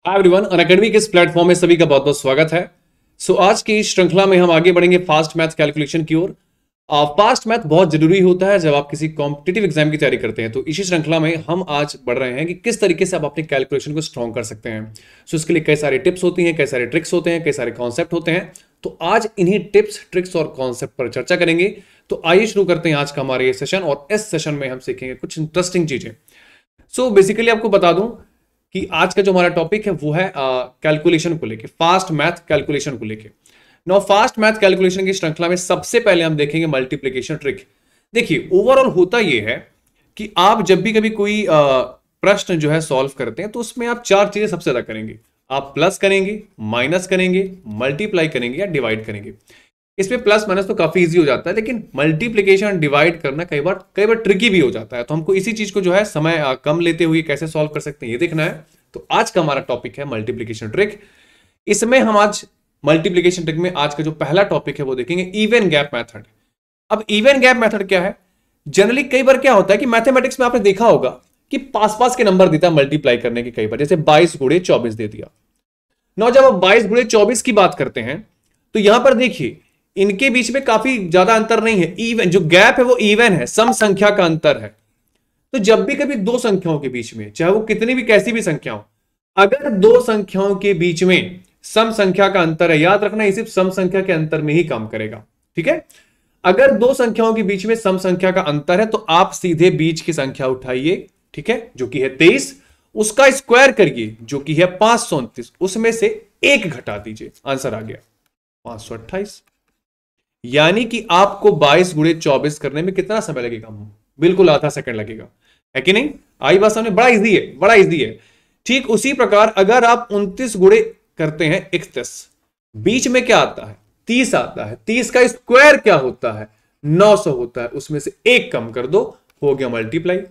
Hi everyone, Unacademy के इस platform में सभी का बहुत बहुत स्वागत है। आज की इस श्रृंखला में हम आगे बढ़ेंगे फास्ट मैथ कैलकुलेशन की ओर। फास्ट मैथ बहुत जरूरी होता है जब आप किसी कॉम्पिटिटिव एग्जाम की तैयारी करते हैं। तो इसी श्रृंखला में हम आज बढ़ रहे हैं कि किस तरीके से आप अपने कैलकुलेशन को स्ट्रॉन्ग कर सकते हैं। इसके लिए कई सारे टिप्स होती हैं, कई सारे ट्रिक्स होते हैं, कई सारे कॉन्सेप्ट होते हैं। तो आज इन्हीं टिप्स, ट्रिक्स और कॉन्सेप्ट पर चर्चा करेंगे। तो आइए शुरू करते हैं आज का हमारा ये सेशन, और इस सेशन में हम सीखेंगे कुछ इंटरेस्टिंग चीजें। बेसिकली आपको बता दूं कि आज का जो हमारा टॉपिक है वो है कैलकुलेशन को लेके, फास्ट मैथ कैलकुलेशन को लेके। नाउ फास्ट मैथ कैलकुलेशन की श्रृंखला में सबसे पहले हम देखेंगे मल्टीप्लिकेशन ट्रिक। देखिए, ओवरऑल होता ये है कि आप जब भी कभी कोई प्रश्न जो है सॉल्व करते हैं तो उसमें आप चार चीजें सबसे ज्यादा करेंगे। आप प्लस करेंगे, माइनस करेंगे, मल्टीप्लाई करेंगे या डिवाइड करेंगे। इसमें प्लस माइनस तो काफी इजी हो जाता है, लेकिन मल्टीप्लिकेशन डिवाइड करना कई बार ट्रिकी भी हो जाता है। तो हमको इसी चीज को जो है समय कम लेते हुए कैसे सॉल्व कर सकते हैं ये देखना है। तो आज का हमारा टॉपिक है मल्टीप्लिकेशन ट्रिक। इसमें हम आज मल्टीप्लिकेशन ट्रिक में आज का जो पहला टॉपिक है वो देखेंगे इवन गैप मेथड। अब इवन गैप मेथड क्या है? जनरली कई बार क्या होता है कि मैथमेटिक्स में आपने देखा होगा कि पास पास के नंबर देता है मल्टीप्लाई करने के। कई बार जैसे 22 गुणे 24 दे दिया। ना जब आप 22 गुणे 24 की बात करते हैं तो यहां पर देखिए इनके बीच में काफी ज्यादा अंतर नहीं है। इवन जो गैप है वो इवन है, सम संख्या का अंतर है। तो जब भी कभी दो संख्याओं के बीच में, चाहे वो कितनी भी कैसी भी संख्या हो, अगर दो संख्याओं के बीच में सम संख्या का अंतर है, याद रखना ये सिर्फ सम संख्या के अंतर में ही काम करेगा। ठीक है, अगर दो संख्याओं के बीच में सम संख्या का अंतर है तो आप सीधे बीच की संख्या उठाइए, ठीक है, जो कि है 23, उसका स्क्वायर करिए जो कि है 529, उसमें से एक घटा दीजिए, आंसर आ गया 528। यानी कि आपको 22 गुणे 24 करने में कितना समय लगेगा? बिल्कुल आधा सेकंड लगेगा, है कि नहीं? आई बात समझ? बड़ा इजी है, बड़ा इजी है। ठीक उसी प्रकार अगर आप 29 गुणे करते हैं 31, बीच में क्या आता है? 30 आता है। 30 का स्क्वायर क्या होता है? 900 होता है। उसमें से एक कम कर दो, हो गया मल्टीप्लाई,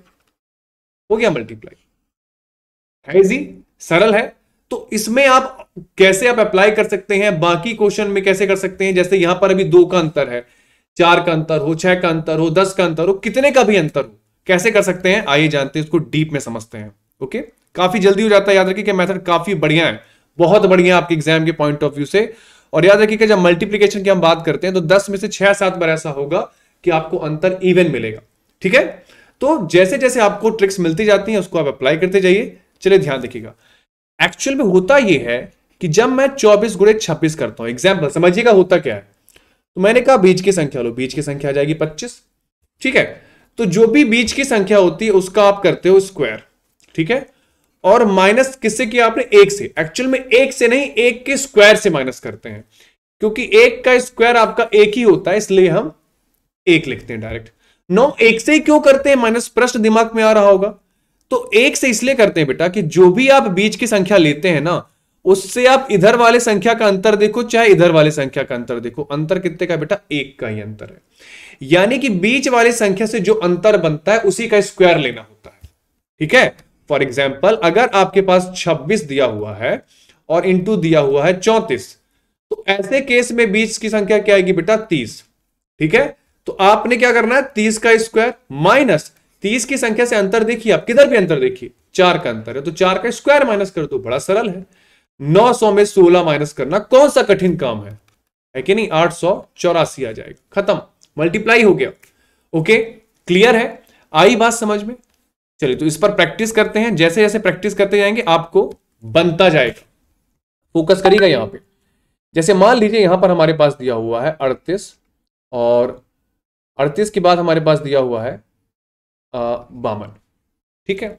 हो गया मल्टीप्लाई। है इजी, सरल है। तो इसमें आप कैसे आप अप्लाई कर सकते हैं, बाकी क्वेश्चन में कैसे कर सकते हैं? जैसे यहां पर अभी 2 का अंतर है, 4 का अंतर हो, 6 का अंतर हो, 10 का अंतर हो, कितने का भी अंतर हो, कैसे कर सकते हैं आइए जानते हैं, उसको डीप में समझते हैं। ओके, काफी जल्दी हो जाता है। याद रखिए कि मेथड काफी बढ़िया है, बहुत बढ़िया आपके एग्जाम के पॉइंट ऑफ व्यू से। और याद रखिए कि जब मल्टीप्लीकेशन की हम बात करते हैं तो 10 में से 6-7 बार ऐसा होगा कि आपको अंतर इवन मिलेगा। ठीक है, तो जैसे जैसे आपको ट्रिक्स मिलती जाती हैं उसको आप अप्लाई करते जाइए। चलिए ध्यान देखिएगा, एक्चुअल में होता यह है कि जब मैं 24 गुणे 26 करता हूं, एग्जाम्पल समझिएगा होता क्या है। तो मैंने कहा बीच की संख्या लो, बीच की संख्या आ जाएगी 25। ठीक है, तो जो भी बीच की संख्या होती है उसका आप करते हो स्क्वायर। ठीक है, और माइनस किससे किया आपने? 1 से। एक्चुअल में 1 से नहीं, 1 के स्क्वायर से माइनस करते हैं, क्योंकि 1 का स्क्वायर आपका 1 ही होता है, इसलिए हम 1 लिखते हैं डायरेक्ट। 1 से ही क्यों करते हैं माइनस? प्रश्न दिमाग में आ रहा होगा। तो 1 से इसलिए करते हैं बेटा कि जो भी आप बीच की संख्या लेते हैं ना, उससे आप इधर वाले संख्या का अंतर देखो चाहे इधर वाले संख्या का अंतर देखो, अंतर कितने का बेटा? 1 का ही अंतर है। यानी कि बीच वाली संख्या से जो अंतर बनता है उसी का स्क्वायर लेना होता है। ठीक है, फॉर एग्जाम्पल अगर आपके पास 26 दिया हुआ है और इंटू दिया हुआ है 34, तो ऐसे केस में बीच की संख्या क्या आएगी बेटा? 30। ठीक है, तो आपने क्या करना है? 30 का स्क्वायर माइनस 30 की संख्या से अंतर देखिए, आप किधर भी अंतर देखिए, 4 का अंतर है तो 4 का स्क्वायर माइनस कर दो, बड़ा सरल है। 900 में 16 माइनस करना कौन सा कठिन काम है कि नहीं? 884 आ जाएगा, खत्म, मल्टीप्लाई हो गया। ओके, क्लियर है? आई बात समझ में? चलिए तो इस पर प्रैक्टिस करते हैं। जैसे जैसे प्रैक्टिस करते जाएंगे आपको बनता जाएगा। फोकस करिएगा यहां पे। जैसे मान लीजिए यहां पर हमारे पास दिया हुआ है 38, और 38 के बाद हमारे पास दिया हुआ है 52। ठीक है,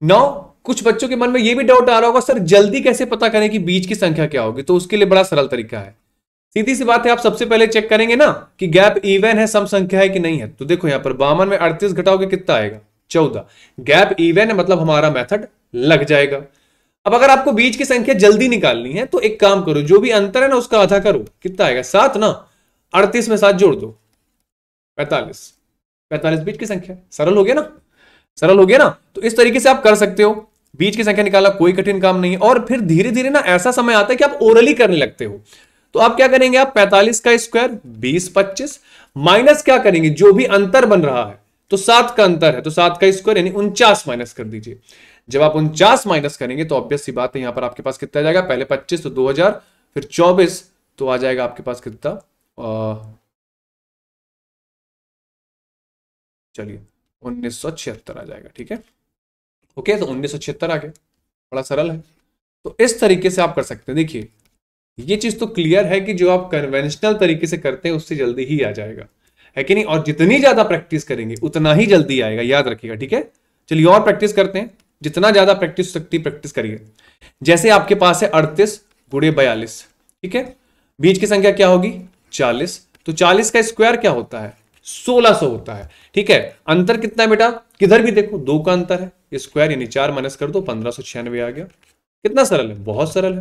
नाउ कुछ बच्चों के मन में यह भी डाउट आ रहा होगा, सर जल्दी कैसे पता करें कि बीच की संख्या क्या होगी? तो उसके लिए बड़ा सरल तरीका है, सीधी सी बात है। आप सबसे पहले चेक करेंगे ना कि गैप इवन है, सम संख्या है कि नहीं है। तो देखो यहां पर 52 में 38 घटाओगे कितना आएगा? 14। गैप इवन है मतलब हमारा मेथड लग जाएगा। अब अगर आपको बीच की संख्या जल्दी निकालनी है तो एक काम करो, जो भी अंतर है ना उसका आधा करो, कितना आएगा? 7 ना, 38 में 7 जोड़ दो, 45। 45 बीच की संख्या, सरल हो गया ना? सरल हो गया ना? तो इस तरीके से आप कर सकते हो, बीच की संख्या निकालना कोई कठिन काम नहीं है। और फिर धीरे धीरे ना ऐसा समय आता है कि आप ओरली करने लगते हो, तो आप क्या करेंगे? आप 45 का स्क्वायर 20 25 माइनस क्या करेंगे? जो भी अंतर बन रहा है, तो 7 का अंतर है तो 7 का स्क्वायर यानी 49 माइनस कर दीजिए। जब आप 49 माइनस करेंगे तो ऑब्वियस सी बात है यहां पर आपके पास कितना आ जाएगा, पहले 25 तो 2000, फिर 24 तो आ जाएगा आपके पास कितना, चलिए 1976 आ जाएगा। ठीक है, ओके, तो 1976 आ गया, बड़ा सरल है। तो इस तरीके से आप कर सकते हैं। देखिए ये चीज तो क्लियर है कि जो आप कन्वेंशनल तरीके से करते हैं उससे जल्दी ही आ जाएगा, है कि नहीं, और जितनी ज्यादा प्रैक्टिस करेंगे उतना ही जल्दी आएगा, याद रखिएगा। ठीक है, चलिए और प्रैक्टिस करते हैं, जितना ज्यादा प्रैक्टिस हो सकती है प्रैक्टिस करिए। जैसे आपके पास है 38 गुणे 42, ठीक है, बीच की संख्या क्या होगी 40, तो 40 का स्क्वायर क्या होता है 1600 होता है। ठीक है, अंतर कितना है बेटा, किधर भी देखो 2 का अंतर है, स्क्वायर यानी 4 माइनस कर दो 1596 आ गया। कितना सरल है, बहुत सरल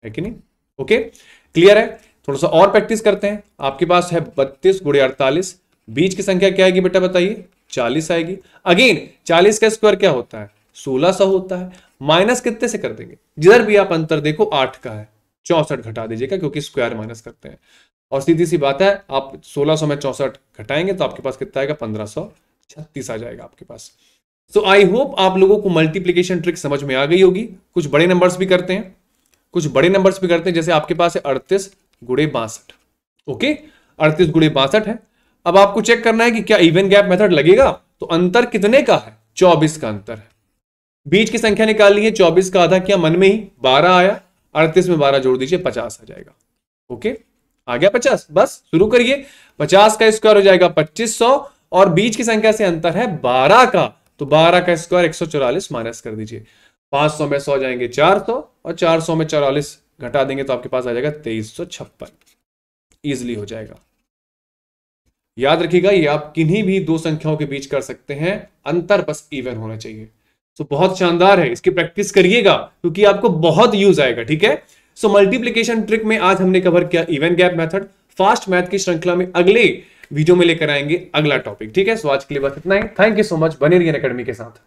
है कि नहीं। ओके, क्लियर है। थोड़ा सा और प्रैक्टिस करते हैं। आपके पास है 32 गुणे 48, बीच की संख्या क्या आएगी बेटा बताइए, 40 आएगी। अगेन 40 का स्क्वायर क्या होता है 1600 होता है, माइनस कितने से कर देंगे, जिधर भी आप अंतर देखो 8 का है, 64 घटा दीजिएगा क्योंकि स्क्वायर माइनस करते हैं। और सीधी सी बात है, आप 1600 में 64 घटाएंगे तो आपके पास कितना आएगा 1536 आ जाएगा आपके पास। सो आई होप आप लोगों को मल्टीप्लीकेशन ट्रिक समझ में आ गई होगी। कुछ बड़े नंबर्स भी करते हैं, जैसे आपके पास है 38 गुणे 62। ओके, 38 गुणे 62 है। अब आपको चेक करना है कि क्या इवन गैप मेथड लगेगा, तो अंतर कितने का है 24 का अंतर है। बीच की संख्या निकाल ली है, 24 का आधा किया मन में ही 12 आया, 38 में 12 जोड़ दीजिए 50 आ जाएगा। ओके, आ गया 50, बस शुरू करिए। 50 का स्क्वायर हो जाएगा 2500 और बीच की संख्या से अंतर है 12 का, तो 12 का स्क्वायर 144 माइनस कर दीजिए। 500 में 100 जाएंगे 400 और 400 में 44 घटा देंगे तो आपके पास आ जाएगा 2356, इजिली हो जाएगा। याद रखिएगा ये आप किन्हीं भी दो संख्याओं के बीच कर सकते हैं, अंतर बस इवन होना चाहिए। तो बहुत शानदार है, इसकी प्रैक्टिस करिएगा क्योंकि आपको बहुत यूज आएगा। ठीक है, सो मल्टीप्लिकेशन ट्रिक में आज हमने कवर किया even gap method. Fast math की श्रृंखला में अगले वीडियो में लेकर आएंगे अगला टॉपिक। ठीक है, सो आज के लिए बस इतना ही। थैंक यू सो मच, बने रहिए अकेडमी के साथ।